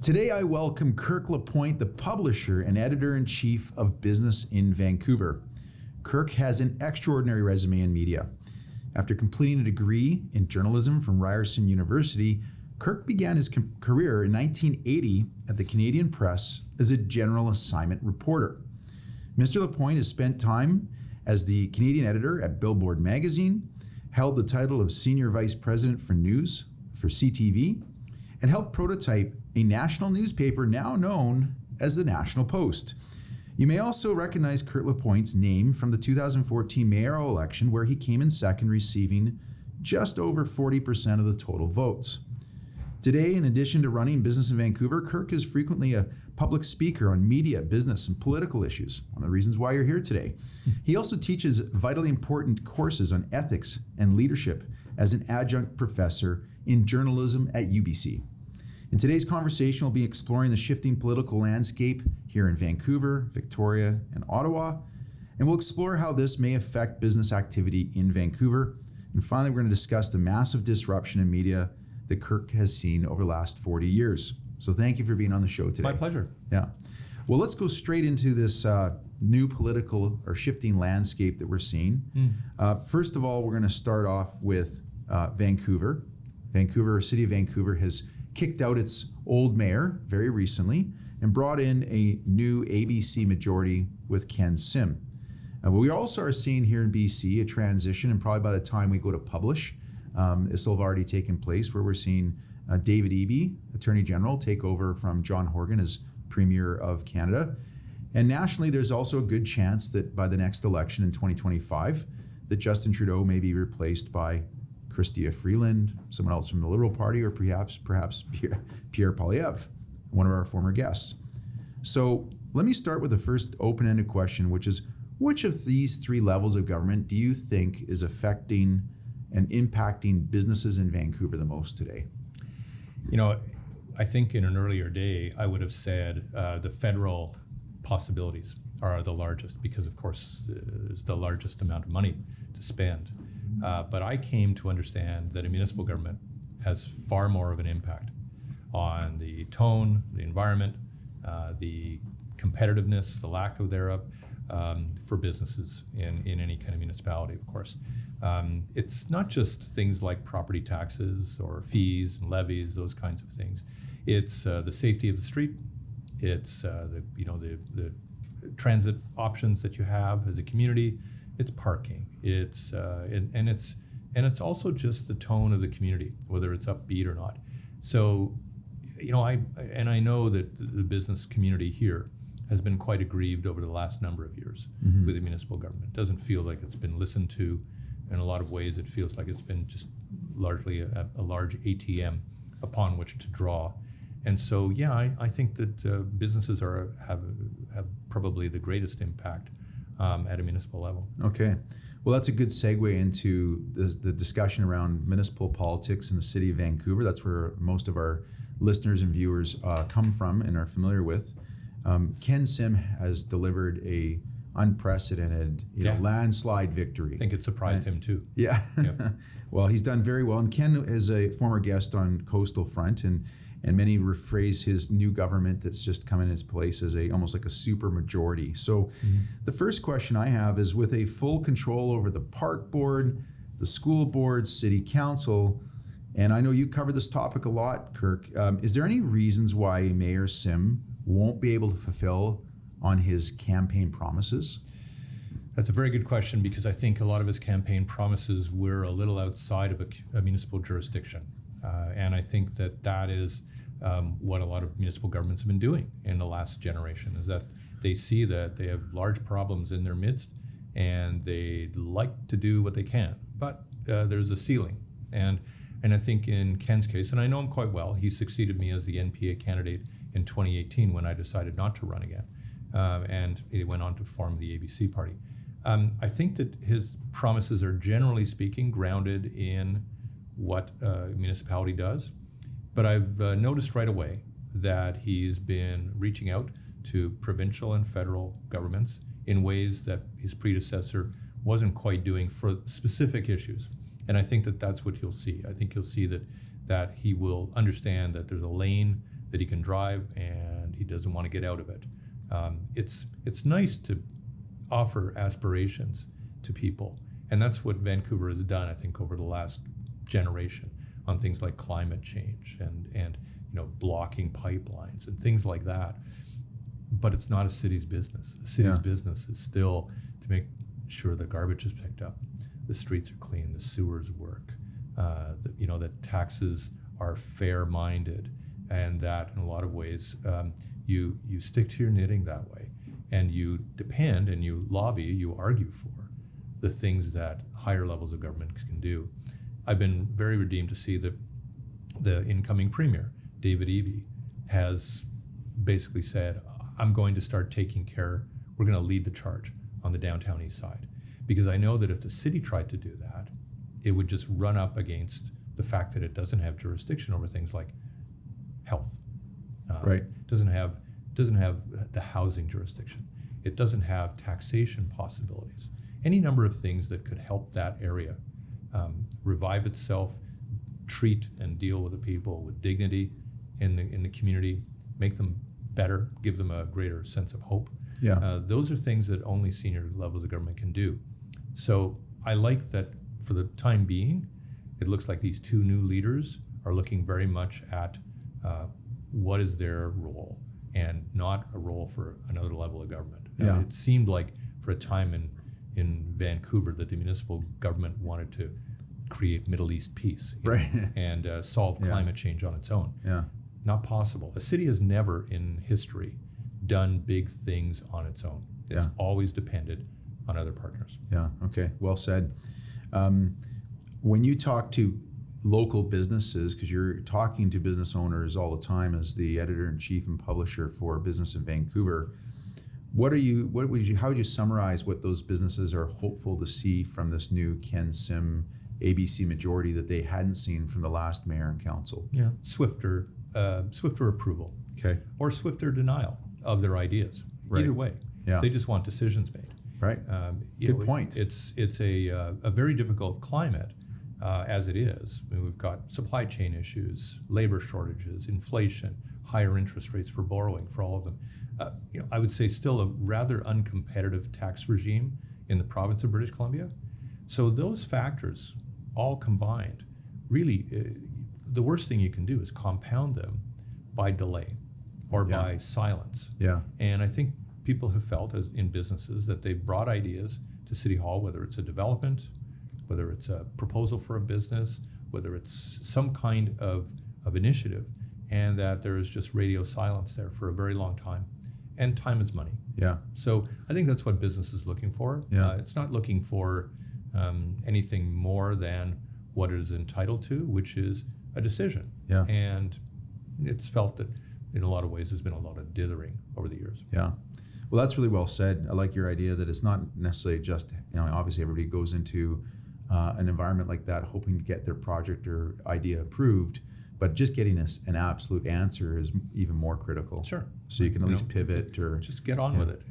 Today I welcome Kirk LaPointe, the publisher and editor-in-chief of Business in Vancouver. Kirk has an extraordinary resume in media. After completing a degree in journalism from Ryerson University, Kirk began his career in 1980 at the Canadian Press as a general assignment reporter. Mr. LaPointe has spent time as the Canadian editor at Billboard magazine, held the title of Senior Vice President for News for CTV, and helped prototype a national newspaper now known as the National Post. You may also recognize Kirk LaPointe's name from the 2014 mayoral election, where he came in second, receiving just over 40% of the total votes. Today, in addition to running Business in Vancouver, Kirk is frequently a public speaker on media, business, and political issues, one of the reasons why you're here today. He also teaches vitally important courses on ethics and leadership as an adjunct professor in journalism at UBC. In today's conversation, we'll be exploring the shifting political landscape here in Vancouver, Victoria, and Ottawa, and we'll explore how this may affect business activity in Vancouver. And finally, we're going to discuss the massive disruption in media that Kirk has seen over the last 40 years. So thank you for being on the show today. My pleasure. Yeah. Well, let's go straight into this new political or shifting landscape that we're seeing. First of all, we're going to start off with Vancouver. City of Vancouver has kicked out its old mayor very recently and brought in a new ABC majority with Ken Sim. But we also are seeing here in BC a transition, and probably by the time we go to publish, this will have already taken place, where we're seeing David Eby, Attorney General, take over from John Horgan as Premier of Canada. And nationally, there's also a good chance that by the next election in 2025, that Justin Trudeau may be replaced by Chrystia Freeland, someone else from the Liberal Party, or perhaps Pierre Poilievre, one of our former guests. So let me start with the first open-ended question, which is, which of these three levels of government do you think is affecting and impacting businesses in Vancouver the most today? You know, I think in an earlier day, I would have said the federal possibilities are the largest because, of course, there's the largest amount of money to spend. But I came to understand that a municipal government has far more of an impact on the tone, the environment, the competitiveness, the lack of thereof, for businesses in any kind of municipality, of course. It's not just things like property taxes or fees and levies, those kinds of things. It's the safety of the street. It's the transit options that you have as a community. It's parking. It's and it's also just the tone of the community, whether it's upbeat or not. So, you know, I know that the business community here has been quite aggrieved over the last number of years with the municipal government. It doesn't feel like it's been listened to. In a lot of ways, it feels like it's been just largely a large ATM upon which to draw. And so, yeah, I think that businesses have probably the greatest impact at a municipal level. Okay. Well, that's a good segue into the discussion around municipal politics in the city of Vancouver. That's where most of our listeners and viewers come from and are familiar with. Ken Sim has delivered a unprecedented landslide victory. I think it surprised him too. Yeah. Well, he's done very well. And Ken is a former guest on Coastal Front, and many rephrase his new government that's just come in its place as almost like a super majority. So the first question I have is, with a full control over the park board, the school board, city council, and I know you cover this topic a lot, Kirk, is there any reasons why Mayor Sim won't be able to fulfill on his campaign promises? That's a very good question, because I think a lot of his campaign promises were a little outside of a municipal jurisdiction. And I think that is what a lot of municipal governments have been doing in the last generation, is that they see that they have large problems in their midst and they'd like to do what they can, but there's a ceiling. And I think in Ken's case, and I know him quite well, he succeeded me as the NPA candidate in 2018 when I decided not to run again. And he went on to form the ABC party. I think that his promises are, generally speaking, grounded in what a municipality does. But I've noticed right away that he's been reaching out to provincial and federal governments in ways that his predecessor wasn't quite doing for specific issues. And I think that that's what you'll see. I think you'll see that he will understand that there's a lane that he can drive and he doesn't want to get out of it. It's nice to offer aspirations to people, and that's what Vancouver has done, I think, over the last generation on things like climate change and blocking pipelines and things like that. But it's not a city's business. A city's business is still to make sure the garbage is picked up, the streets are clean, the sewers work, that taxes are fair-minded, and that in a lot of ways you stick to your knitting that way, and you depend and you lobby, you argue for the things that higher levels of government can do. I've been very redeemed to see that the incoming premier, David Eby, has basically said, I'm going to start taking care, we're going to lead the charge on the downtown east side. Because I know that if the city tried to do that, it would just run up against the fact that it doesn't have jurisdiction over things like health. It doesn't have the housing jurisdiction. It doesn't have taxation possibilities. Any number of things that could help that area revive itself, treat and deal with the people with dignity in the community, make them better, give them a greater sense of hope. Those are things that only senior levels of government can do. So I like that for the time being, it looks like these two new leaders are looking very much at what is their role, and not a role for another level of government. It seemed like for a time in Vancouver that the municipal government wanted to create Middle East peace and solve climate change on its own. Not possible. A city has never in history done big things on its own. It's always depended on other partners. Okay, well said. When you talk to local businesses, because you're talking to business owners all the time as the editor-in-chief and publisher for Business in Vancouver, how would you summarize what those businesses are hopeful to see from this new Ken Sim ABC majority that they hadn't seen from the last mayor and council? Swifter approval, or swifter denial of their ideas. Either way, they just want decisions made. Good point. It's a very difficult climate as it is. I mean, we've got supply chain issues, labor shortages, inflation, higher interest rates for borrowing for all of them. I would say still a rather uncompetitive tax regime in the province of British Columbia. So those factors all combined, really, the worst thing you can do is compound them by delay or by silence. And I think people have felt as in businesses that they've brought ideas to City Hall, whether it's a development, whether it's a proposal for a business, whether it's some kind of initiative, and that there is just radio silence there for a very long time. And time is money. So I think that's what business is looking for. It's not looking for anything more than what it is entitled to, which is a decision. And it's felt that in a lot of ways there's been a lot of dithering over the years. Well, that's really well said. I like your idea that it's not necessarily just, obviously everybody goes into an environment like that hoping to get their project or idea approved, but just getting an absolute answer is even more critical. So you can at least pivot or just get on with it.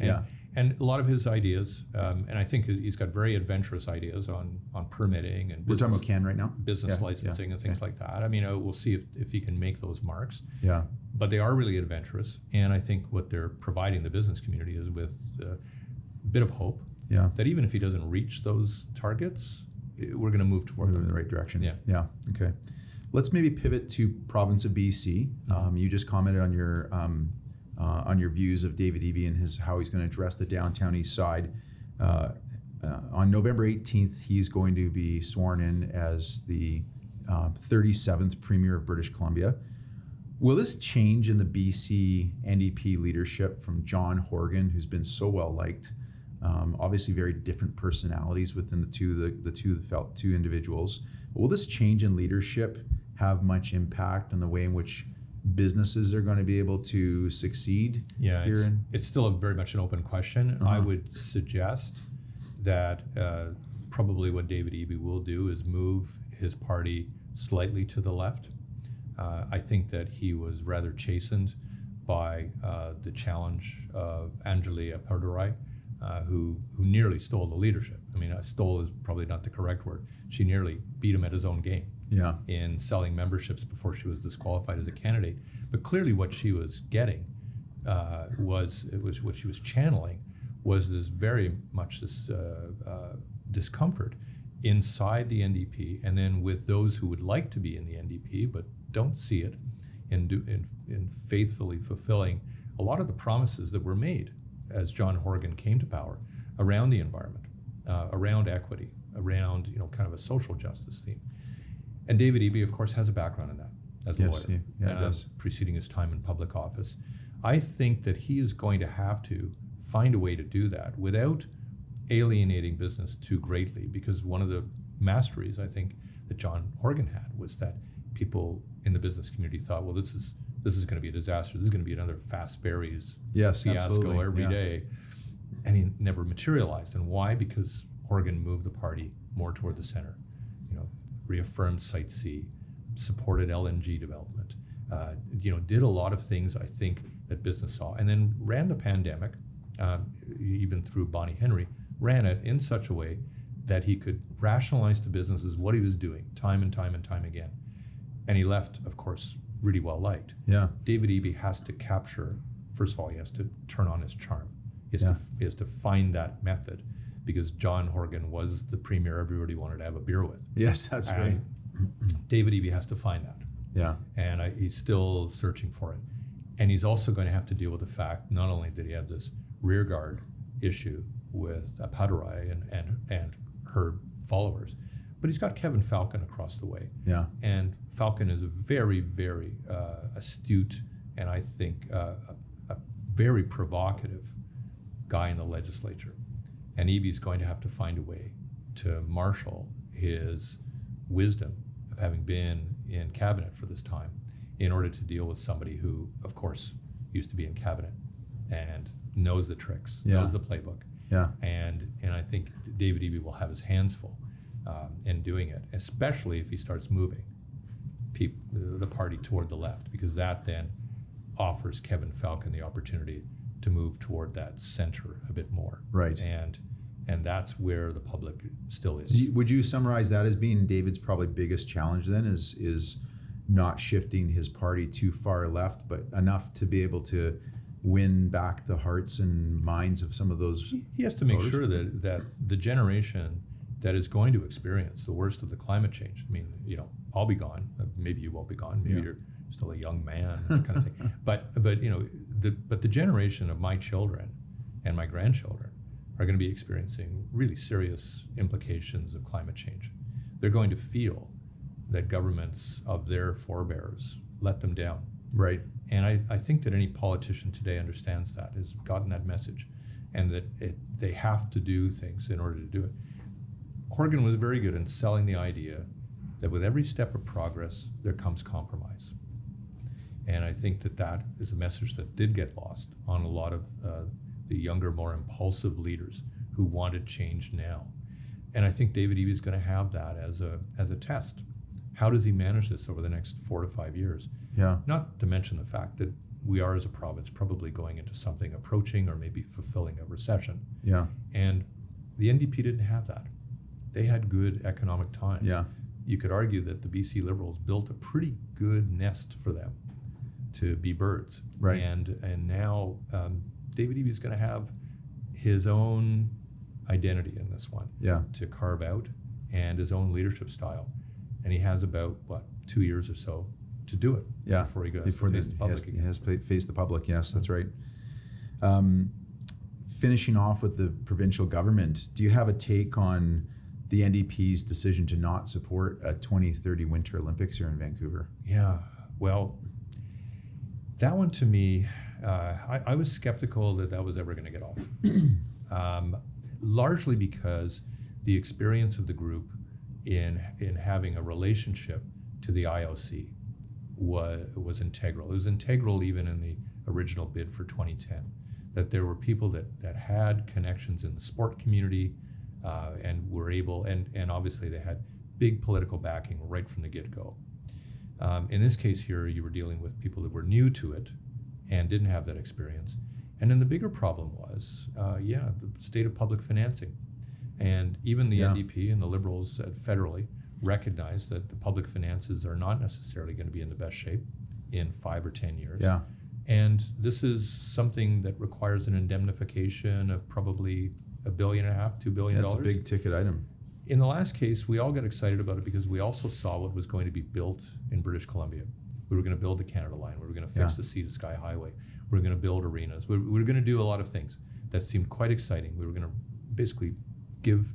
And a lot of his ideas, and I think he's got very adventurous ideas on permitting and we're talking about Ken right now? Business licensing and things like that. I mean, we'll see if he can make those marks. But they are really adventurous, and I think what they're providing the business community is with a bit of hope that even if he doesn't reach those targets, we're going to move toward them in the right direction. Okay. Let's maybe pivot to province of BC. You just commented on your views of David Eby and how he's going to address the downtown east side. On November 18th, he's going to be sworn in as the 37th Premier of British Columbia. Will this change in the BC NDP leadership from John Horgan, who's been so well liked? Obviously, very different personalities within the two individuals. Will this change in leadership have much impact on the way in which businesses are going to be able to succeed? It's still very much an open question. I would suggest that probably what David Eby will do is move his party slightly to the left. I think that he was rather chastened by the challenge of Angelia Perdurai, who nearly stole the leadership. I mean, stole is probably not the correct word. She nearly beat him at his own game in selling memberships before she was disqualified as a candidate. But clearly what she was getting was what she was channeling was this very much this discomfort inside the NDP, and then with those who would like to be in the NDP but don't see it in faithfully fulfilling a lot of the promises that were made as John Horgan came to power around the environment, around equity, around kind of a social justice theme. And David Eby, of course, has a background in that as a lawyer, he does. preceding his time in public office. I think that he is going to have to find a way to do that without alienating business too greatly, because one of the masteries I think that John Horgan had was that people in the business community thought, well, this is going to be a disaster. This is going to be another Fast Ferries fiasco every day. And he never materialized. And why? Because Horgan moved the party more toward the center, reaffirmed Site C, supported LNG development, did a lot of things I think that business saw, and then ran the pandemic, even through Bonnie Henry, ran it in such a way that he could rationalize to businesses what he was doing time and time and time again. And he left, of course, really well liked. Yeah. David Eby has to capture, first of all, he has to turn on his charm. He has to find that method, because John Horgan was the premier everybody wanted to have a beer with. Yes, that's right. David Eby has to find that. Yeah. And he's still searching for it. And he's also going to have to deal with the fact, not only did he have this rearguard issue with Padurai and her followers, but he's got Kevin Falcon across the way. Yeah. And Falcon is a very, very astute and I think a very provocative guy in the legislature. And Eby's going to have to find a way to marshal his wisdom of having been in cabinet for this time in order to deal with somebody who, of course, used to be in cabinet and knows the tricks, knows the playbook. Yeah. And I think David Eby will have his hands full in doing it, especially if he starts moving the party toward the left, because that then offers Kevin Falcon the opportunity to move toward that center a bit more. Right. And that's where the public still is. Would you summarize that as being David's probably biggest challenge then, is not shifting his party too far left, but enough to be able to win back the hearts and minds of some of those He has to make voters? sure that the generation that is going to experience the worst of the climate change, I mean, I'll be gone, maybe you won't be gone, maybe you're still a young man, that kind of thing. But the generation of my children and my grandchildren are going to be experiencing really serious implications of climate change. They're going to feel that governments of their forebears let them down. Right. And I think that any politician today understands that, has gotten that message, and that they have to do things in order to do it. Horgan was very good in selling the idea that with every step of progress, there comes compromise. And I think that is a message that did get lost on a lot of the younger, more impulsive leaders who wanted change now. And I think David Eby is going to have that as a test. How does he manage this over the next 4 to 5 years? Yeah. Not to mention the fact that we are, as a province, probably going into something approaching or maybe fulfilling a recession. Yeah. And the NDP didn't have that. They had good economic times. Yeah. You could argue that the BC Liberals built a pretty good nest for them to be birds. Right. And now David Eby is going to have his own identity in this one to carve out, and his own leadership style. And he has about, 2 years or so to do it before he goes to face the public again. He has to face the public, yes, that's right. Finishing off with the provincial government, do you have a take on the NDP's decision to not support a 2030 Winter Olympics here in Vancouver? Yeah, well, that one to me, I was skeptical that was ever going to get off. Largely because the experience of the group in having a relationship to the IOC was integral. It was integral even in the original bid for 2010, that there were people that had connections in the sport community and were able, and obviously they had big political backing right from the get-go. In this case here, you were dealing with people that were new to it and didn't have that experience. And then the bigger problem was, the state of public financing. And even the Yeah. NDP and the Liberals federally recognize that the public finances are not necessarily going to be in the best shape in 5 or 10 years. Yeah. And this is something that requires an indemnification of probably $1.5 billion, $2 billion. That's a big ticket item. In the last case, we all got excited about it because we also saw what was going to be built in British Columbia. We were going to build the Canada Line. We were going to fix the Sea to Sky Highway. We were going to build arenas. We were going to do a lot of things that seemed quite exciting. We were going to basically give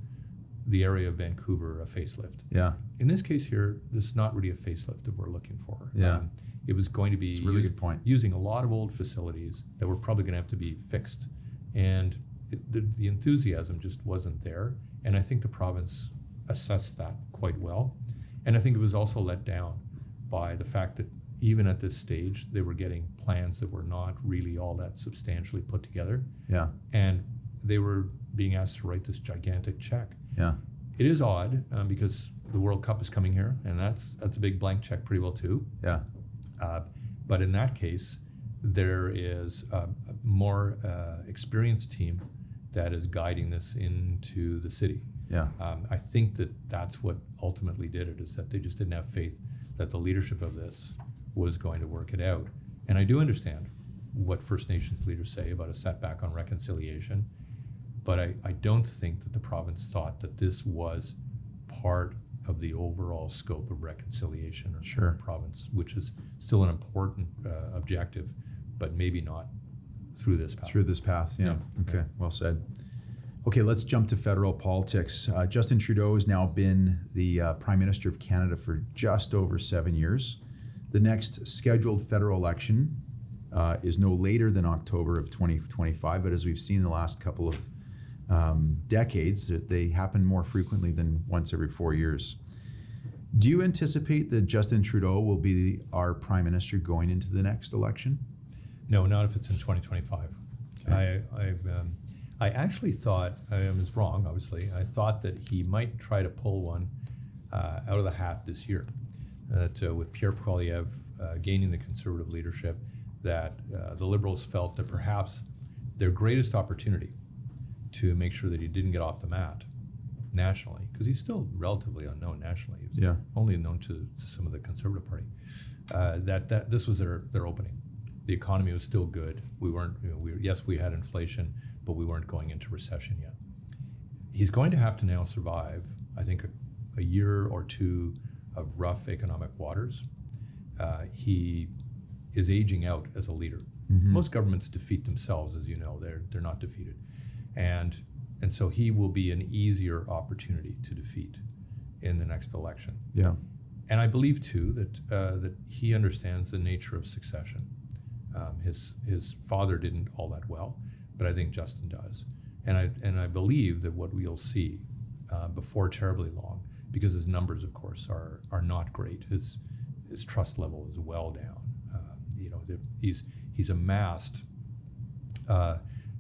the area of Vancouver a facelift. Yeah. In this case here, this is not really a facelift that we're looking for. Yeah. It was going to be It's a really good point. using a lot of old facilities that were probably going to have to be fixed. And the enthusiasm just wasn't there. And I think the province assessed that quite well. And I think it was also let down by the fact that even at this stage, they were getting plans that were not really all that substantially put together. Yeah. And they were being asked to write this gigantic check. Yeah. It is odd because the World Cup is coming here, and that's a big blank check pretty well too. Yeah. But in that case, there is a more experienced team that is guiding this into the city. Yeah. I think that that's what ultimately did it, is that they just didn't have faith that the leadership of this was going to work it out. And I do understand what First Nations leaders say about a setback on reconciliation, but I don't think that the province thought that this was part of the overall scope of reconciliation in Sure. the province, which is still an important objective, but maybe not through this path. Through this path, yeah. No. Okay, well said. Okay, let's jump to federal politics. Justin Trudeau has now been the Prime Minister of Canada for just over 7 years. The next scheduled federal election is no later than October of 2025, but as we've seen in the last couple of decades, they happen more frequently than once every 4 years. Do you anticipate that Justin Trudeau will be our Prime Minister going into the next election? No, not if it's in 2025. Okay. I actually thought, I was wrong, obviously. I thought that he might try to pull one out of the hat this year. That with Pierre Poilievre gaining the Conservative leadership, that the Liberals felt that perhaps their greatest opportunity to make sure that he didn't get off the mat nationally, because he's still relatively unknown nationally. He was only known to some of the Conservative Party. That this was their opening. The economy was still good. We weren't, yes, we had inflation, but we weren't going into recession yet. He's going to have to now survive, I think, a year or two of rough economic waters. He is aging out as a leader. Mm-hmm. Most governments defeat themselves, as you know. They're not defeated. And so he will be an easier opportunity to defeat in the next election. Yeah. And I believe too that he understands the nature of succession. His father didn't all that well, but I think Justin does. And I believe that what we'll see before terribly long, because his numbers, of course, are not great. His trust level is well down. He's amassed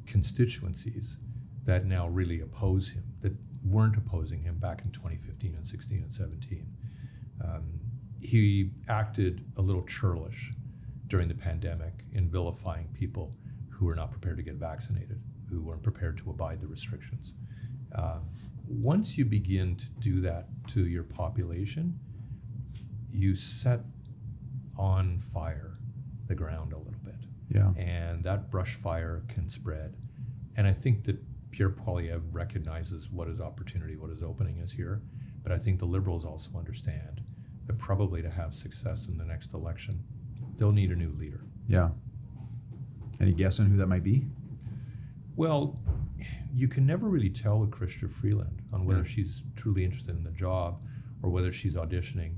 constituencies that now really oppose him, that weren't opposing him back in 2015 and 16 and 17. He acted a little churlish during the pandemic in vilifying people who were not prepared to get vaccinated, who weren't prepared to abide the restrictions. Once you begin to do that to your population, you set on fire the ground a little bit. Yeah. And that brush fire can spread. And I think that Pierre Poilievre recognizes what his opportunity, what his opening is here. But I think the Liberals also understand that probably to have success in the next election, they'll need a new leader. Yeah. Any guess on who that might be? Well, you can never really tell with Chrystia Freeland on whether she's truly interested in the job or whether she's auditioning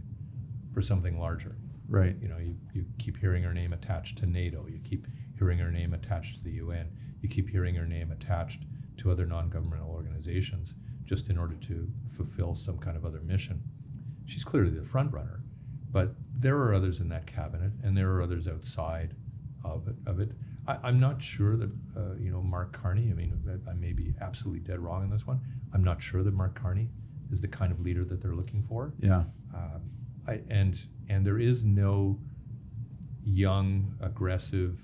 for something larger. Right. You keep hearing her name attached to NATO. You keep hearing her name attached to the UN. You keep hearing her name attached to other non-governmental organizations just in order to fulfill some kind of other mission. She's clearly the front runner, but there are others in that cabinet, and there are others outside of it. I'm not sure that Mark Carney. I mean, I may be absolutely dead wrong on this one. I'm not sure that Mark Carney is the kind of leader that they're looking for. Yeah. And there is no young, aggressive,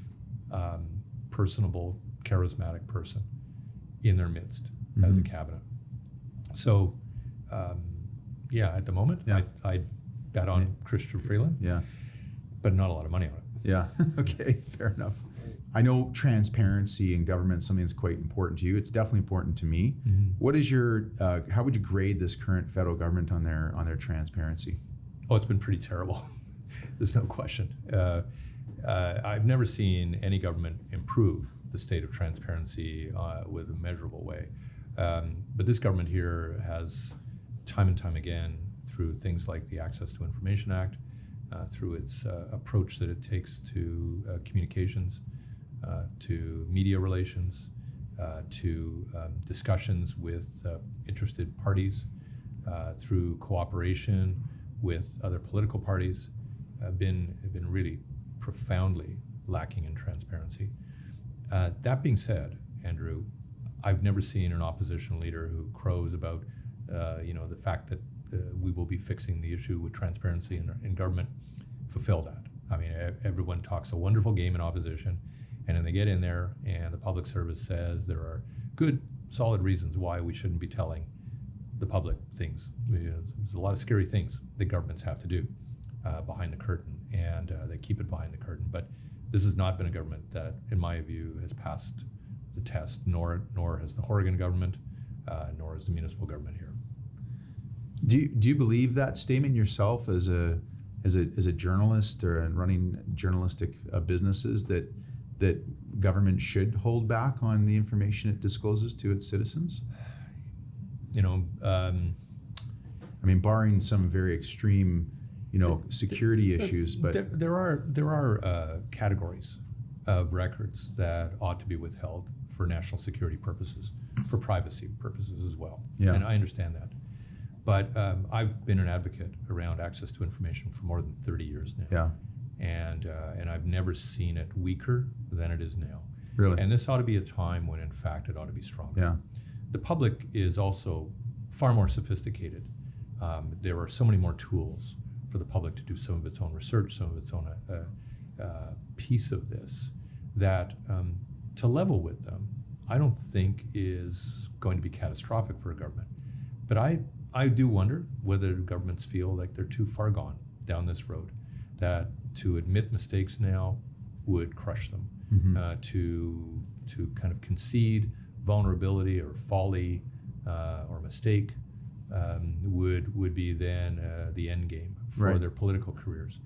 personable, charismatic person in their midst as a cabinet. So, at the moment, I bet on Christian Freeland, but not a lot of money on it. Yeah. Okay. Fair enough. I know transparency in government is something that's quite important to you. It's definitely important to me. Mm-hmm. What is your? How would you grade this current federal government on their transparency? Oh, it's been pretty terrible. There's no question. I've never seen any government improve the state of transparency with a measurable way. But this government here has, time and time again, through things like the Access to Information Act, through its approach that it takes to communications, to media relations, to discussions with interested parties, through cooperation with other political parties, have been really profoundly lacking in transparency. That being said, Andrew, I've never seen an opposition leader who crows about the fact that we will be fixing the issue with transparency in government fulfill that. I mean, everyone talks a wonderful game in opposition, and then they get in there and the public service says there are good, solid reasons why we shouldn't be telling the public things. There's a lot of scary things that governments have to do behind the curtain, and they keep it behind the curtain. But this has not been a government that, in my view, has passed the test, nor has the Oregon government, nor has the municipal government here. Do you believe that statement yourself as a journalist or running journalistic businesses that government should hold back on the information it discloses to its citizens? I mean, barring some very extreme, security issues, but there are categories of records that ought to be withheld for national security purposes, for privacy purposes as well. Yeah. And I understand that. But I've been an advocate around access to information for more than 30 years now. Yeah. And I've never seen it weaker than it is now. Really? And this ought to be a time when, in fact, it ought to be stronger. Yeah. The public is also far more sophisticated. There are so many more tools for the public to do some of its own research, some of its own piece of this, that to level with them, I don't think is going to be catastrophic for a government. But I do wonder whether governments feel like they're too far gone down this road, that to admit mistakes now would crush them, to kind of concede vulnerability or folly or mistake would be then the end game for their political careers.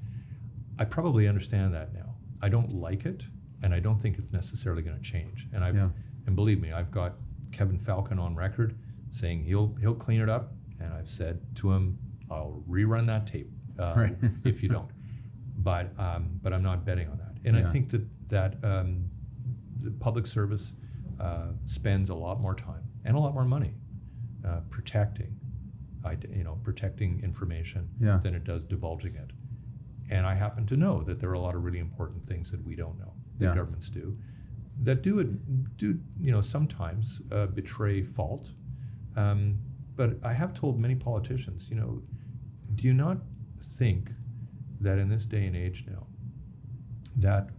I probably understand that now. I don't like it, and I don't think it's necessarily going to change. And and believe me, I've got Kevin Falcon on record saying he'll clean it up, and I've said to him, I'll rerun that tape if you don't. But I'm not betting on that. And I think that the public service spends a lot more time and a lot more money protecting information than it does divulging it. And I happen to know that there are a lot of really important things that we don't know that governments do, that do sometimes betray fault. But I have told many politicians, do you not think that in this day and age now, that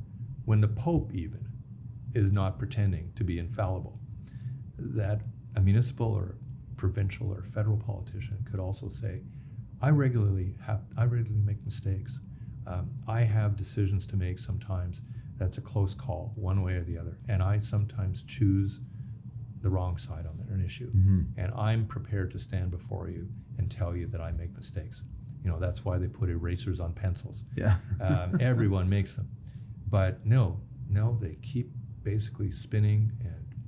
when the Pope even is not pretending to be infallible, that a municipal or provincial or federal politician could also say, I regularly make mistakes. I have decisions to make sometimes that's a close call, one way or the other, and I sometimes choose the wrong side on an issue. And I'm prepared to stand before you and tell you that I make mistakes. That's why they put erasers on pencils. Yeah. Everyone makes them. But no, they keep basically spinning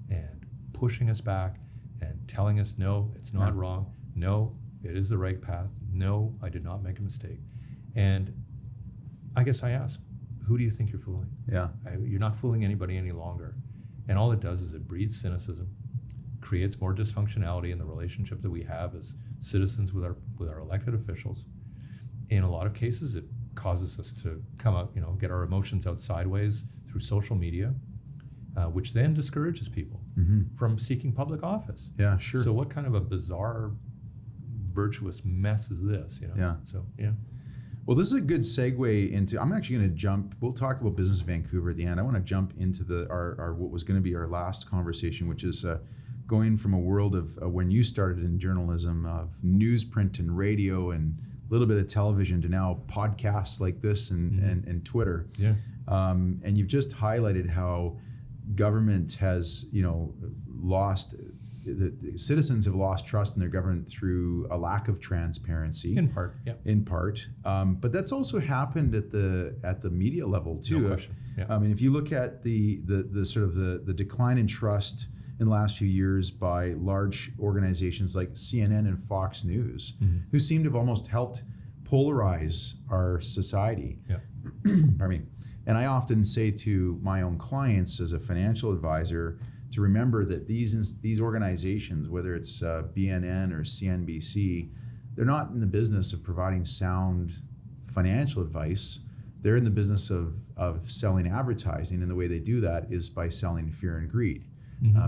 and pushing us back and telling us, no, it's not wrong. No, it is the right path. No, I did not make a mistake. And I guess I ask, who do you think you're fooling? Yeah. You're not fooling anybody any longer. And all it does is it breeds cynicism, creates more dysfunctionality in the relationship that we have as citizens with our elected officials. In a lot of cases, it causes us to come out, get our emotions out sideways through social media, which then discourages people from seeking public office. Yeah, sure. So what kind of a bizarre, virtuous mess is this? Yeah. So yeah. Well, this is a good segue into. I'm actually going to jump. We'll talk about Business Vancouver at the end. I want to jump into our what was going to be our last conversation, which is going from a world of when you started in journalism of newsprint and radio and a little bit of television to now podcasts like this and Twitter. Yeah. And you've just highlighted how government has, lost, the citizens have lost trust in their government through a lack of transparency. In part, yeah. In part, but that's also happened at the media level too. No question. Yeah. I mean, if you look at the sort of the decline in trust in the last few years by large organizations like CNN and Fox News, who seem to have almost helped polarize our society. Yeah. Pardon me. And I often say to my own clients as a financial advisor to remember that these organizations, whether it's BNN or CNBC, they're not in the business of providing sound financial advice. They're in the business of selling advertising, and the way they do that is by selling fear and greed.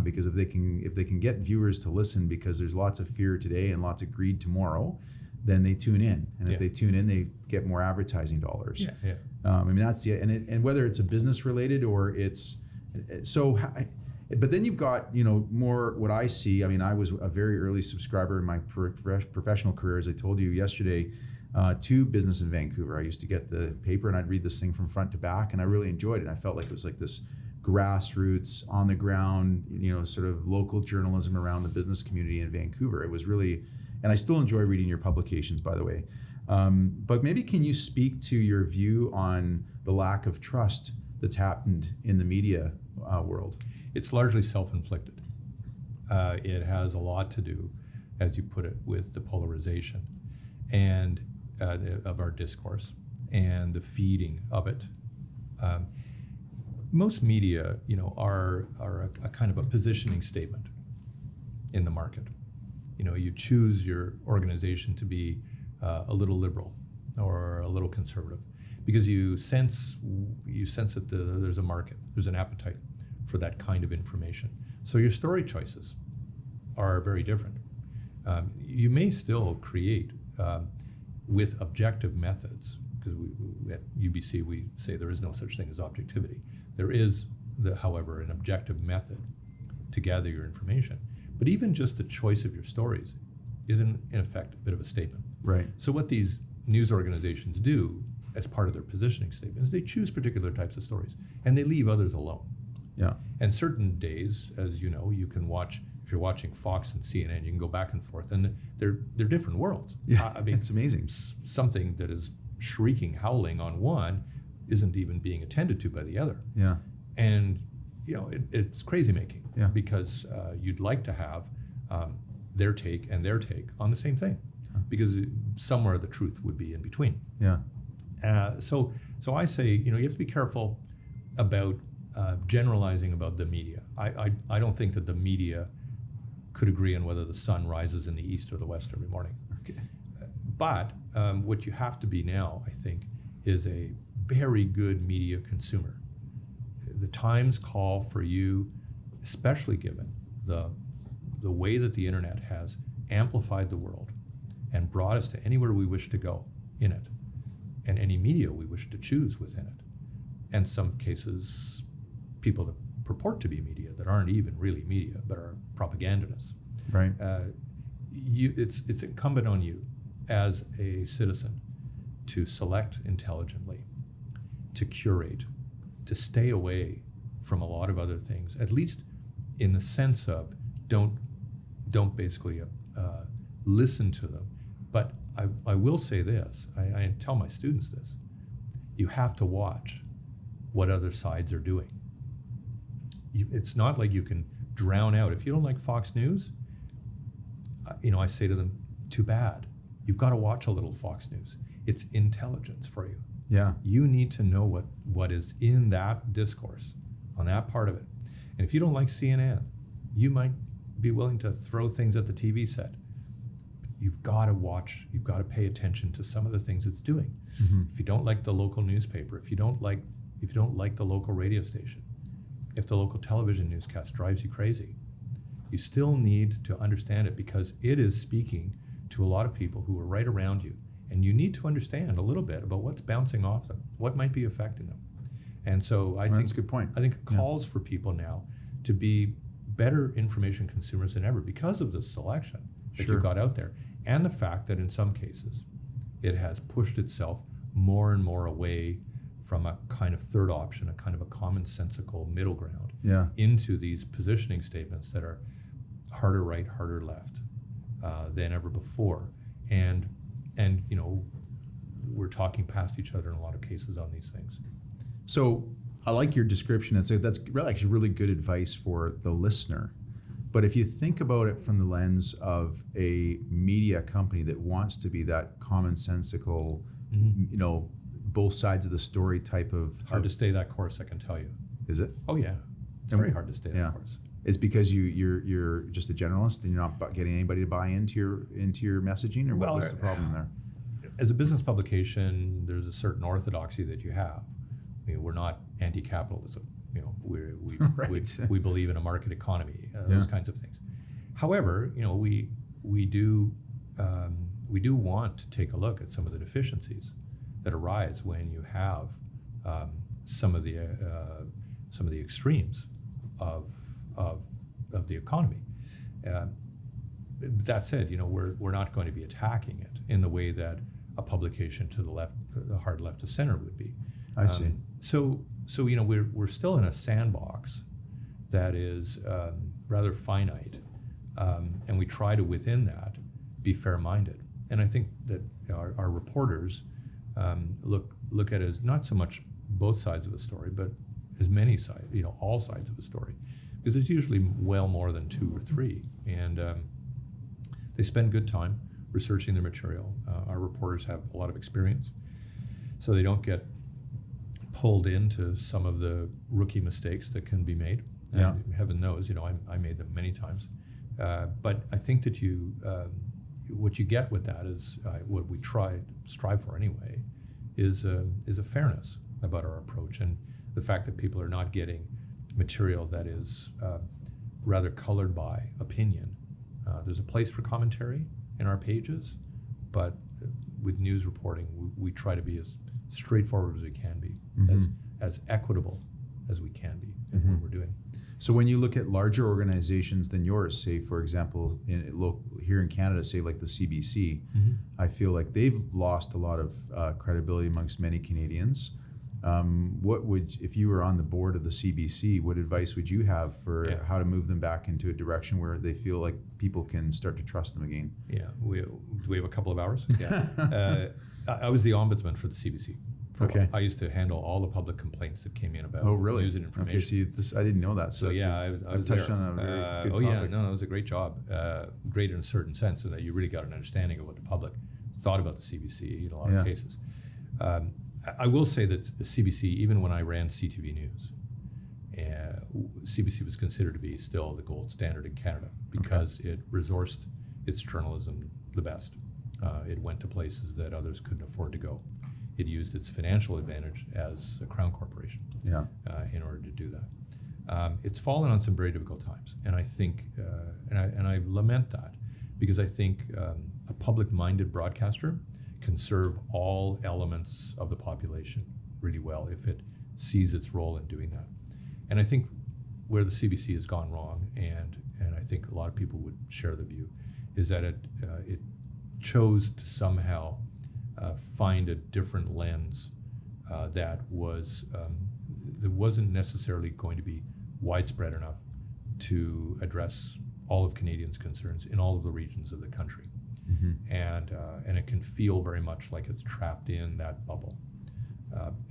Because if they can get viewers to listen because there's lots of fear today and lots of greed tomorrow, then they tune in, and if they tune in, they get more advertising dollars. I mean, that's the and whether it's a business related or it's so. But then you've got more what I see. I mean, I was a very early subscriber in my professional career, as I told you yesterday, to Business in Vancouver. I used to get the paper and I'd read this thing from front to back, and I really enjoyed it. I felt like it was like this grassroots, on the ground, sort of local journalism around the business community in Vancouver. It was really, and I still enjoy reading your publications, by the way. But maybe can you speak to your view on the lack of trust that's happened in the media world? It's largely self-inflicted. It has a lot to do, as you put it, with the polarization and of our discourse and the feeding of it. Most media, are a kind of a positioning statement in the market. You choose your organization to be a little liberal or a little conservative because you sense that there's a market, there's an appetite for that kind of information. So your story choices are very different. You may still create with objective methods, because at UBC we say there is no such thing as objectivity. There is, however, an objective method to gather your information. But even just the choice of your stories is in effect a bit of a statement. Right. So what these news organizations do as part of their positioning statement is they choose particular types of stories and they leave others alone. Yeah. And certain days, as you know, you can watch, if you're watching Fox and CNN, you can go back and forth, and they're different worlds. Yeah, I mean, it's amazing. Something that is shrieking, howling on one isn't even being attended to by the other. Yeah. And it's crazy making. Yeah. Because you'd like to have their take and their take on the same thing, because somewhere the truth would be in between. Yeah. So I say, you have to be careful about generalizing about the media. I don't think that the media could agree on whether the sun rises in the east or the west every morning. Okay. But what you have to be now, I think, is a very good media consumer. The times call for you, especially given the way that the internet has amplified the world and brought us to anywhere we wish to go in it, and any media we wish to choose within it. And some cases, people that purport to be media that aren't even really media, but are propagandists. Right. It's incumbent on you as a citizen to select intelligently, to curate, to stay away from a lot of other things, at least in the sense of don't basically listen to them. But I will say this, I tell my students this, you have to watch what other sides are doing. It's not like you can drown out. If you don't like Fox News, I say to them, too bad. You've got to watch a little Fox News. It's intelligence for you. Yeah. You need to know what is in that discourse, on that part of it. And if you don't like CNN, you might be willing to throw things at the TV set. You've got to watch, you've got to pay attention to some of the things it's doing. Mm-hmm. If you don't like the local newspaper, if you don't like the local radio station, if the local television newscast drives you crazy, you still need to understand it, because it is speaking to a lot of people who are right around you. And you need to understand a little bit about what's bouncing off them, what might be affecting them. And so I think that's a good point. I think it calls for people now to be better information consumers than ever because of the selection that Sure. you got out there, and the fact that in some cases it has pushed itself more and more away from a kind of third option, a kind of a commonsensical middle ground, Yeah. into these positioning statements that are harder right, harder left than ever before. And you know, we're talking past each other in a lot of cases on these things. So I like your description. That's actually really good advice for the listener. But if you think about it from the lens of a media company that wants to be that commonsensical, you know, both sides of the story type of... Hard to stay that course, I can tell you. Is it? Oh yeah, it's And- very hard to stay yeah. that course. It's because you're just a generalist and you're not getting anybody to buy into your messaging, or what Well, was the problem there? As a business publication, there's a certain orthodoxy that you have. I mean, we're not anti-capitalism. You know, we Right. we believe in a market economy, those kinds of things. However, you know, we do want to take a look at some of the deficiencies that arise when you have some of the extremes of the economy. That said, you know, we're not going to be attacking it in the way that a publication to the left, the hard left to center would be. I see. So you know, we're still in a sandbox that is rather finite, and we try to within that be fair-minded. And I think that our reporters look at it as not so much both sides of a story, but as many sides, you know, all sides of a story, because there's usually well more than two or three, and they spend good time researching their material. Our reporters have a lot of experience, so they don't get pulled into some of the rookie mistakes that can be made. Yeah. And heaven knows, you know, I made them many times. But I think that what you get with that is what we strive for anyway, is a fairness about our approach, and the fact that people are not getting material that is rather colored by opinion. There's a place for commentary in our pages, but with news reporting, we try to be as straightforward as we can be, as equitable as we can be in what we're doing. So when you look at larger organizations than yours, say for example, here in Canada, say like the CBC, I feel like they've lost a lot of credibility amongst many Canadians. If you were on the board of the CBC, what advice would you have for how to move them back into a direction where they feel like people can start to trust them again? Yeah, do we have a couple of hours? Yeah. I was the ombudsman for the CBC. Okay. I used to handle all the public complaints that came in about news and information. Okay, so I didn't know that. So yeah, I was touched there. on a very good yeah, topic. no, it was a great job. Great in a certain sense, in that you really got an understanding of what the public thought about the CBC in a lot of cases. I will say that the CBC, even when I ran CTV News, CBC was considered to be still the gold standard in Canada because it resourced its journalism the best. It went to places that others couldn't afford to go. It used its financial advantage as a crown corporation in order to do that. It's fallen on some very difficult times, and I think, and I lament that, because I think a public-minded broadcaster can serve all elements of the population really well if it sees its role in doing that. And I think where the CBC has gone wrong, and I think a lot of people would share the view, is that it chose to somehow find a different lens that wasn't necessarily going to be widespread enough to address all of Canadians' concerns in all of the regions of the country. And it can feel very much like it's trapped in that bubble.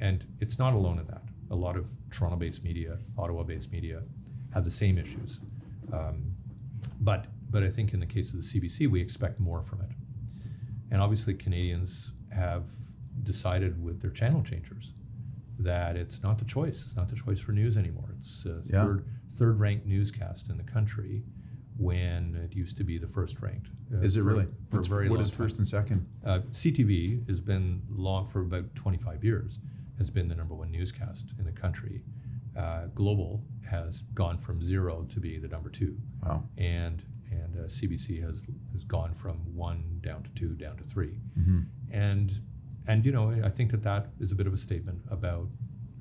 And it's not alone in that. A lot of Toronto-based media, Ottawa-based media have the same issues. But I think in the case of the CBC, we expect more from it. And obviously Canadians have decided with their channel changers that it's not the choice. It's not the choice for news anymore. It's third-ranked newscast in the country when it used to be the first-ranked. Is it really? What is first and second? CTV has been long for about 25 years, has been the number one newscast in the country. Global has gone from 0 to be the number 2. Wow. And CBC has gone from 1 down to 2 down to 3. And you know, I think that is a bit of a statement about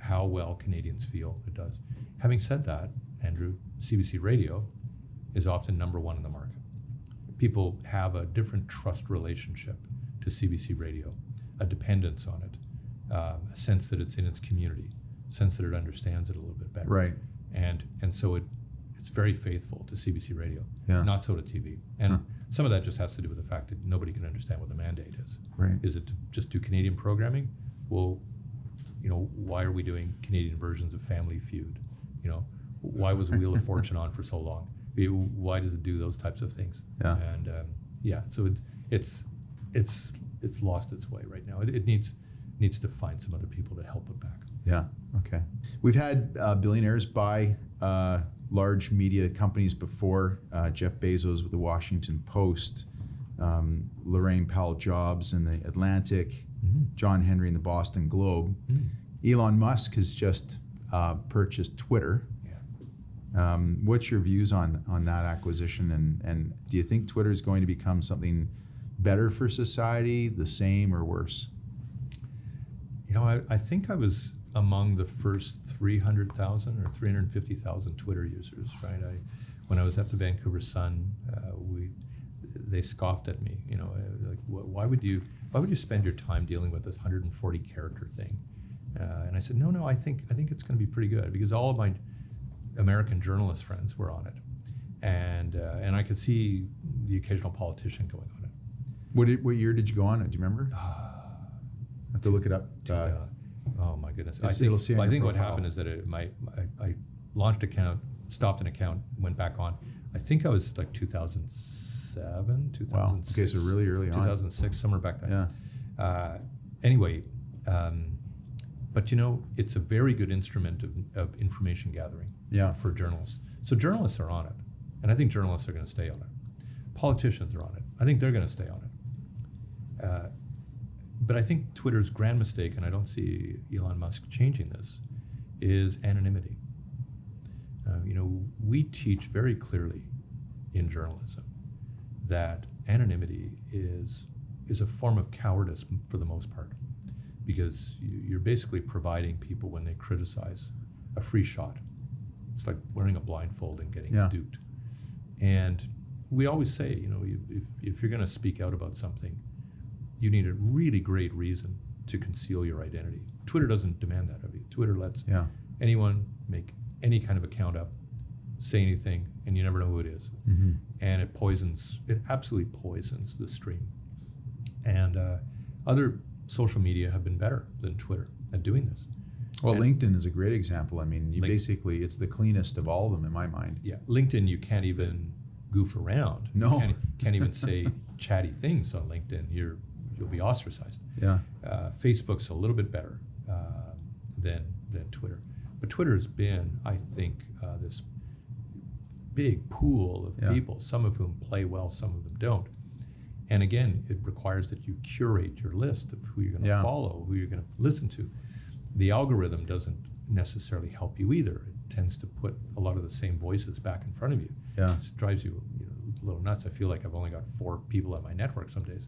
how well Canadians feel it does. Having said that, Andrew, CBC Radio is often number one in the market. People have a different trust relationship to CBC Radio, a dependence on it, a sense that it's in its community, a sense that it understands it a little bit better. Right. And so it's very faithful to CBC Radio, Yeah. not so to TV. And some of that just has to do with the fact that nobody can understand what the mandate is. Right. Is it to just do Canadian programming? Well, why are we doing Canadian versions of Family Feud? Why was Wheel of Fortune on for so long? Why does it do those types of things? Yeah. And so it's lost its way right now. It needs to find some other people to help it back. Yeah. Okay. We've had billionaires buy large media companies before. Jeff Bezos with the Washington Post, Lorraine Powell Jobs in the Atlantic, John Henry in the Boston Globe. Elon Musk has just purchased Twitter. Yeah. What's your views on that acquisition? And do you think Twitter is going to become something better for society, the same, or worse? I think I was among the first 300,000 or 350,000 Twitter users, right? When I was at the Vancouver Sun, they scoffed at me. Like, why would you spend your time dealing with this 140 character thing? And I said, no, I think it's going to be pretty good, because all of my American journalist friends were on it, and I could see the occasional politician going on it. What year did you go on it? Do you remember? I have to look it up. Oh my goodness! It'll say on I your think what profile. happened is that I launched an account, stopped an account, went back on. I think I was like 2007, 2006. Wow. Okay, so really early on. 2006, somewhere back then. Yeah. Anyway, but it's a very good instrument of information gathering. Yeah. For journalists. So journalists are on it, and I think journalists are going to stay on it. Politicians are on it. I think they're going to stay on it. But I think Twitter's grand mistake, and I don't see Elon Musk changing this, is anonymity. We teach very clearly in journalism that anonymity is a form of cowardice for the most part, because you're basically providing people, when they criticize, a free shot. It's like wearing a blindfold and getting duped. And we always say, if you're going to speak out about something, you need a really great reason to conceal your identity. Twitter doesn't demand that of you. Twitter lets anyone make any kind of account up, say anything, and you never know who it is. Mm-hmm. And it absolutely poisons the stream. And other social media have been better than Twitter at doing this. Well, LinkedIn is a great example. I mean, basically, it's the cleanest of all of them in my mind. Yeah, LinkedIn, you can't even goof around. No. You can't even say chatty things on LinkedIn. You'll be ostracized. Yeah. Facebook's a little bit better than Twitter. But Twitter's been, I think, this big pool of people, some of whom play well, some of them don't. And again, it requires that you curate your list of who you're going to follow, who you're going to listen to. The algorithm doesn't necessarily help you either. It tends to put a lot of the same voices back in front of you. Yeah. It drives you a little nuts. I feel like I've only got 4 people on my network some days.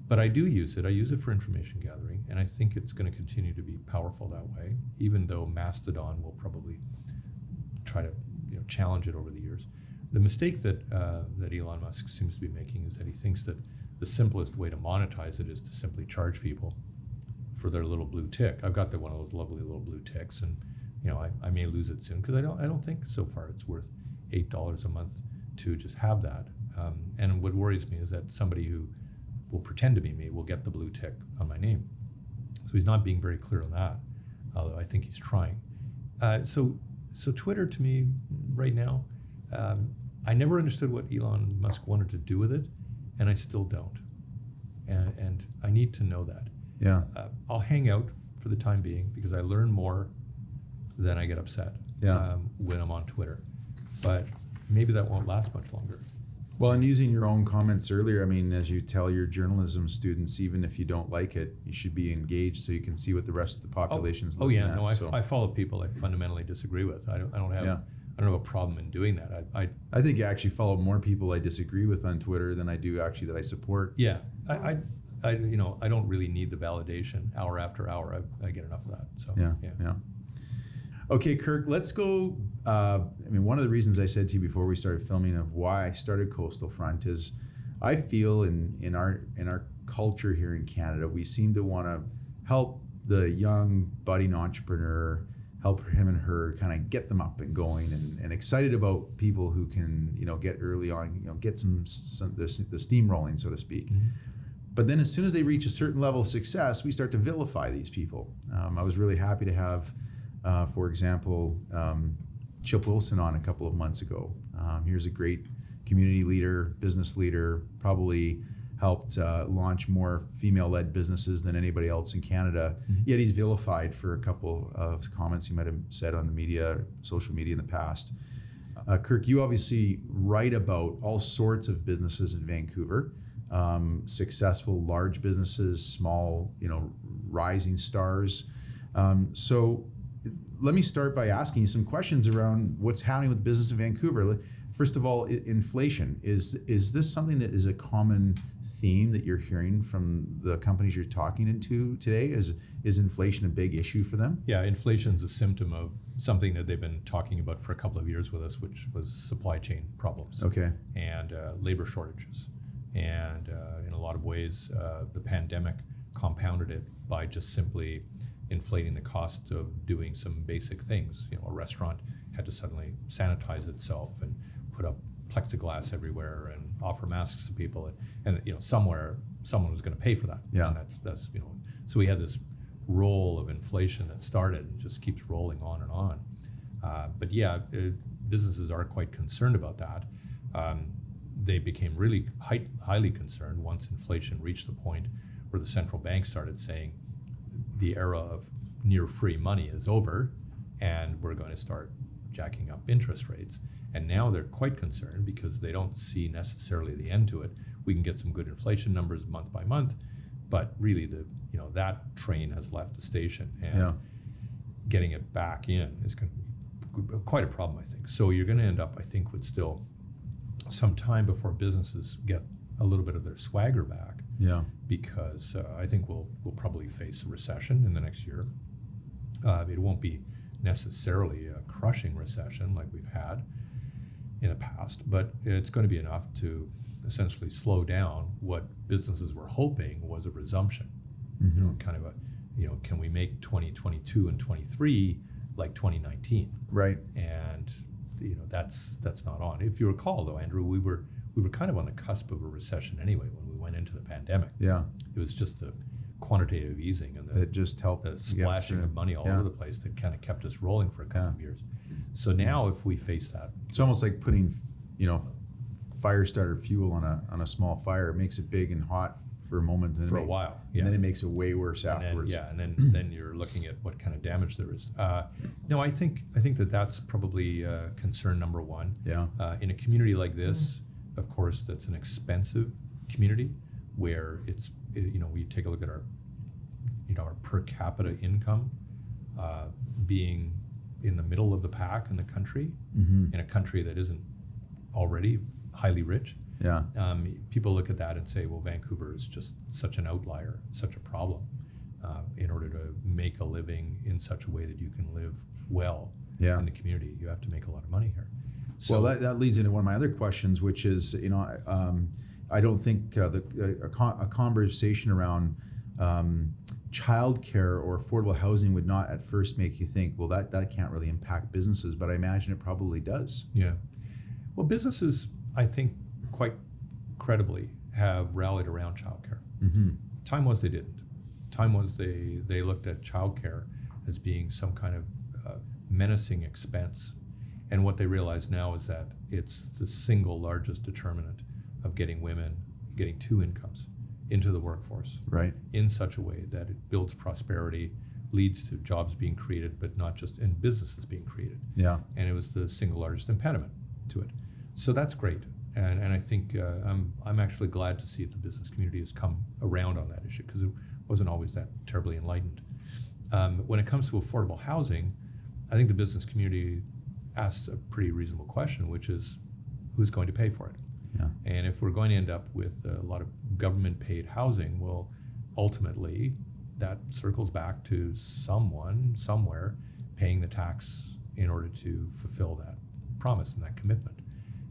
But I do use it. I use it for information gathering, and I think it's going to continue to be powerful that way, even though Mastodon will probably try to challenge it over the years. The mistake that Elon Musk seems to be making is that he thinks that the simplest way to monetize it is to simply charge people for their little blue tick. I've got one of those lovely little blue ticks, and I may lose it soon, because I don't think so far it's worth $8 a month to just have that. And what worries me is that somebody who will pretend to be me will get the blue tick on my name. So he's not being very clear on that, although I think he's trying. So Twitter, to me right now, I never understood what Elon Musk wanted to do with it, and I still don't. And I need to know that. Yeah. I'll hang out for the time being, because I learn more than I get upset when I'm on Twitter. But maybe that won't last much longer. Well, and using your own comments earlier, I mean, as you tell your journalism students, even if you don't like it, you should be engaged so you can see what the rest of the population is looking at. I follow people I fundamentally disagree with. I don't have a problem in doing that. I think I actually follow more people I disagree with on Twitter than I do actually that I support. Yeah, I don't really need the validation hour after hour. I get enough of that. So yeah. Okay, Kirk, let's go. One of the reasons I said to you before we started filming of why I started Coastal Front is I feel in our culture here in Canada, we seem to want to help the young budding entrepreneur, help him and her kind of get them up and going and excited about people who can, get early on, get the steam rolling, so to speak. Mm-hmm. But then as soon as they reach a certain level of success, we start to vilify these people. I was really happy to have, for example, Chip Wilson on a couple of months ago. Here's a great community leader, business leader, probably helped launch more female-led businesses than anybody else in Canada. Mm-hmm. Yet he's vilified for a couple of comments he might have said on the media, social media in the past. Kirk, you obviously write about all sorts of businesses in Vancouver, successful large businesses, small, rising stars. So let me start by asking you some questions around what's happening with business in Vancouver. First of all, inflation. Is this something that is a common theme that you're hearing from the companies you're talking to today? Is inflation a big issue for them? Yeah, inflation is a symptom of something that they've been talking about for a couple of years with us, which was supply chain problems. Okay. And labor shortages. And in a lot of ways, the pandemic compounded it by just simply inflating the cost of doing some basic things. A restaurant had to suddenly sanitize itself and put up plexiglass everywhere and offer masks to people, and somewhere someone was going to pay for that. Yeah. And that's so we had this roll of inflation that started and just keeps rolling on and on. But yeah, businesses are quite concerned about that. They became really highly concerned once inflation reached the point where the central bank started saying the era of near free money is over and we're going to start jacking up interest rates. And now they're quite concerned because they don't see necessarily the end to it. We can get some good inflation numbers month by month, but really that train has left the station, and getting it back in is going to be quite a problem, I think. So you're going to end up, I think, with still some time before businesses get a little bit of their swagger back. Yeah. Because I think we'll probably face a recession in the next year. It won't be necessarily a crushing recession like we've had in the past, but it's going to be enough to essentially slow down what businesses were hoping was a resumption. Mm-hmm. Kind of can we make 2022 and 23 like 2019? Right. And that's not on. If you recall, though, Andrew, we were kind of on the cusp of a recession anyway when we went into the pandemic. Yeah. It was just the quantitative easing and that just helped the splashing of money all over the place that kind of kept us rolling for a couple of years. So now if we face that, it's almost like putting fire starter fuel on a small fire. It makes it big and hot for a moment, and for a while, and then it makes it way worse afterwards. Then you're looking at what kind of damage there is. No, I think that's probably concern number one. Yeah. In a community like this, of course, that's an expensive community where it's we take a look at our our per capita income being in the middle of the pack in the country, in a country that isn't already highly rich. Yeah. People look at that and say, well, Vancouver is just such an outlier, such a problem. In order to make a living in such a way that you can live well in the community, you have to make a lot of money here. So, well, that leads into one of my other questions, which is, I don't think a conversation around childcare or affordable housing would not at first make you think, well, that can't really impact businesses, but I imagine it probably does. Yeah. Well, businesses, I think, quite credibly have rallied around childcare. Mm-hmm. Time was they didn't. Time was they looked at childcare as being some kind of menacing expense. And what they realize now is that it's the single largest determinant of getting women getting two incomes into the workforce, right, in such a way that it builds prosperity, leads to jobs being created, but not just in businesses being created. Yeah. And it was the single largest impediment to it. So that's great. And I think I'm actually glad to see that the business community has come around on that issue, because it wasn't always that terribly enlightened. When it comes to affordable housing, I think the business community asked a pretty reasonable question, which is, who's going to pay for it? Yeah. And if we're going to end up with a lot of government-paid housing, well, ultimately, that circles back to someone, somewhere, paying the tax in order to fulfill that promise and that commitment.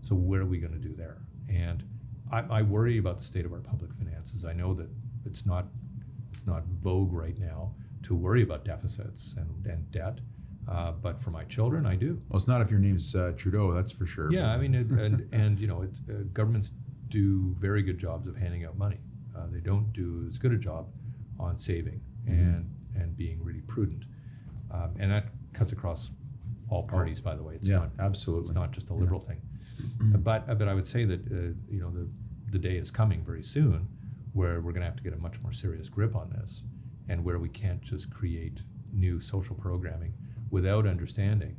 So what are we going to do there? And I worry about the state of our public finances. I know that it's not vogue right now to worry about deficits and debt, but for my children, I do. Well, it's not if your name's Trudeau, that's for sure. Yeah, I mean, governments do very good jobs of handing out money. They don't do as good a job on saving and being really prudent, and that cuts across all parties. By the way, it's not absolutely. It's not just a liberal thing. But I would say that the day is coming very soon where we're going to have to get a much more serious grip on this, and where we can't just create new social programming without understanding,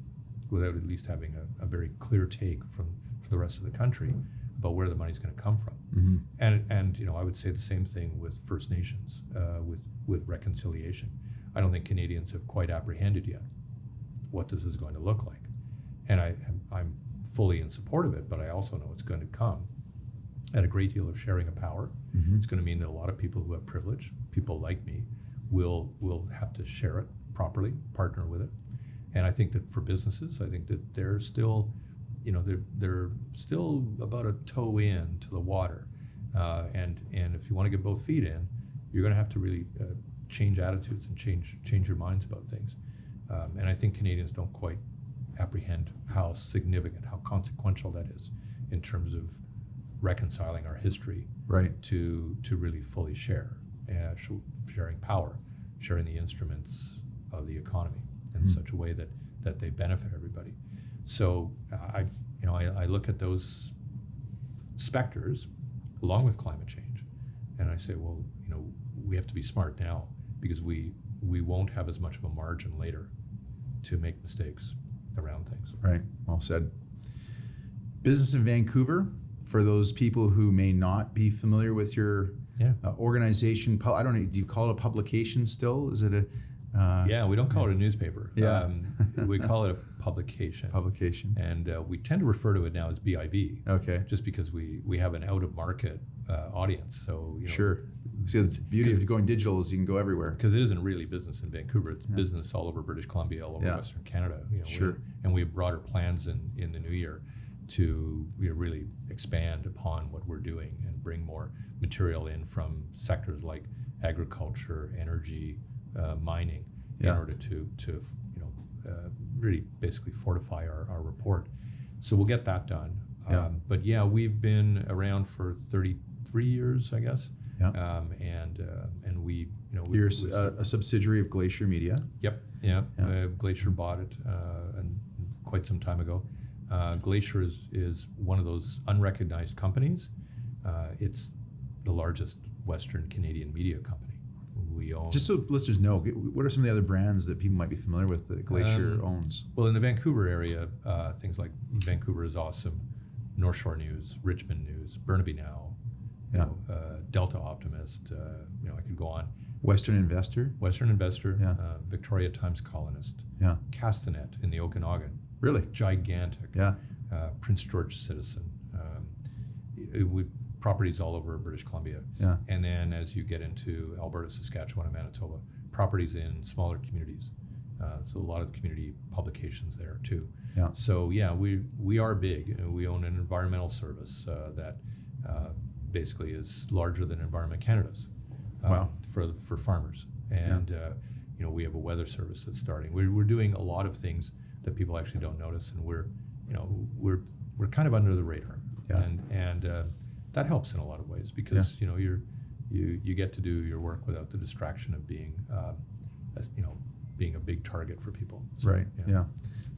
without at least having a very clear take for the rest of the country about where the money's going to come from. And I would say the same thing with First Nations, with reconciliation. I don't think Canadians have quite apprehended yet what this is going to look like, and I'm fully in support of it, but I also know it's going to come at a great deal of sharing of power. It's going to mean that a lot of people who have privilege, people like me, will have to share it properly, partner with it. And I think that for businesses, I think that they're still, they're still about a toe in to the water. And if you want to get both feet in, you're going to have to really change attitudes and change your minds about things. And I think Canadians don't quite apprehend how significant, how consequential that is in terms of reconciling our history to really fully sharing power, sharing the instruments of the economy in such a way that they benefit everybody. So I look at those specters along with climate change, and I say, well, we have to be smart now because we won't have as much of a margin later to make mistakes around things. Right. Well said. Business in Vancouver, for those people who may not be familiar with your organization, I don't know, do you call it a publication still? Is it a... we don't call it a newspaper. Yeah. We call it a publication. Publication. And we tend to refer to it now as BIV. Okay. Just because we have an out-of-market audience. So Sure. See, the beauty of going digital is you can go everywhere. Because it isn't really business in Vancouver. It's business all over British Columbia, all over Western Canada. Sure. We have broader plans in the new year to really expand upon what we're doing and bring more material in from sectors like agriculture, energy, mining, in order to really basically fortify our report. So we'll get that done. But we've been around for 33 years, I guess. Yeah. And we, you're a subsidiary of Glacier Media. Yep. Yeah. Glacier bought it quite some time ago. Glacier is one of those unrecognized companies. It's the largest Western Canadian media company. We own. Just so listeners know, what are some of the other brands that people might be familiar with that Glacier owns? Well, in the Vancouver area, things like Vancouver is Awesome, North Shore News, Richmond News, Burnaby Now, Delta Optimist. I could go on. Western Investor, Victoria Times Colonist, Castanet in the Okanagan. Really? Gigantic. Yeah. Prince George Citizen. Properties all over British Columbia. Yeah. And then as you get into Alberta, Saskatchewan, and Manitoba, properties in smaller communities. So a lot of the community publications there too. Yeah. So we are big. We own an environmental service that basically is larger than Environment Canada's. For farmers. And we have a weather service that's starting. We're doing a lot of things that people actually don't notice, and we're kind of under the radar. Yeah. And that helps in a lot of ways because you get to do your work without the distraction of being a big target for people. So, right. Yeah.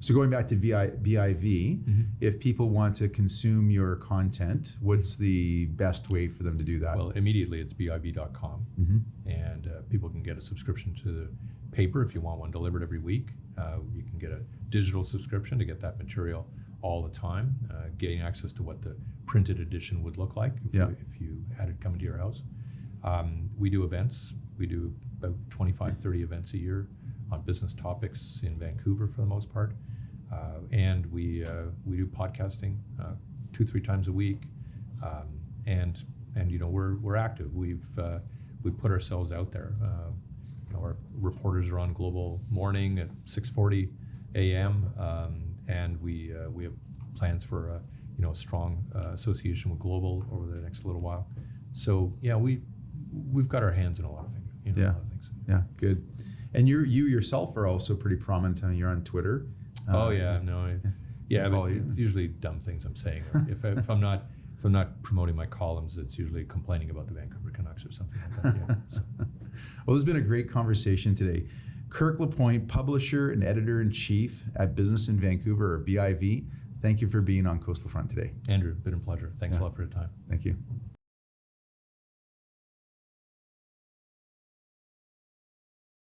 So going back to BIV, if people want to consume your content, what's the best way for them to do that? Well, immediately it's biv.com, and people can get a subscription to the paper if you want one delivered every week. You can get a digital subscription to get that material all the time, getting access to what the printed edition would look like if you had it come to your house. We do events. We do about 25, 30 events a year on business topics in Vancouver for the most part. And we do podcasting 2-3 times a week. And we're active. We've put ourselves out there. our reporters are on Global Morning at 6:40 a.m. And we have plans for a strong association with Global over the next little while. So yeah, we've got our hands in a lot of things. A lot of things. Yeah, good. And you yourself are also pretty prominent. You're on Twitter. But it's usually dumb things I'm saying. If I'm not promoting my columns, it's usually complaining about the Vancouver Canucks or something like that. Yeah, so. Well, this has been a great conversation today. Kirk LaPointe, publisher and editor-in-chief at Business in Vancouver, or BIV. Thank you for being on Coastal Front today. Andrew, been a pleasure. Thanks a lot for your time. Thank you.